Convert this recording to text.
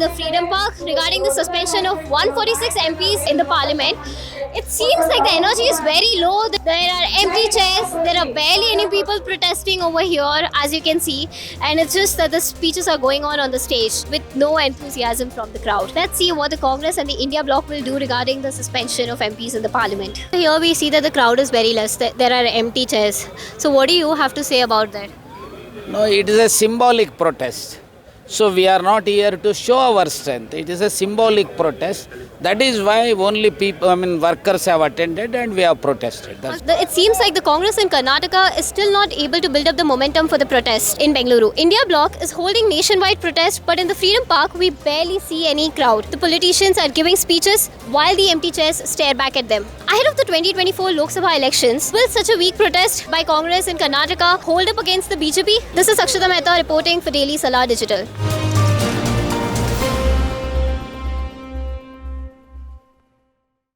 the FreedomPark regarding the suspension of 146 MPs in the parliament. It seems like the energy is very low. There are empty chairs. There are barely any people protesting over here, as you can see. And it's just that the speeches are going on the stage with no enthusiasm from the crowd. Let's see what the Congress and the India bloc will do regarding the suspension of MPs in the parliament. Here we see that the crowd is very less. There are empty chairs. So what do you have to say about that? No, it is a symbolic protest. So we are not here to show our strength. It is a symbolic protest. That is why only workers have attended and we have protested. It seems like the Congress in Karnataka is still not able to build up the momentum for the protest in Bengaluru. India bloc is holding nationwide protest, but in the FreedomPark, we barely see any crowd. The politicians are giving speeches while the empty chairs stare back at them. Ahead of the 2024 Lok Sabha elections, will such a weak protest by Congress in Karnataka hold up against the BJP? This is Akshata Mehta reporting for Daily Salar Digital.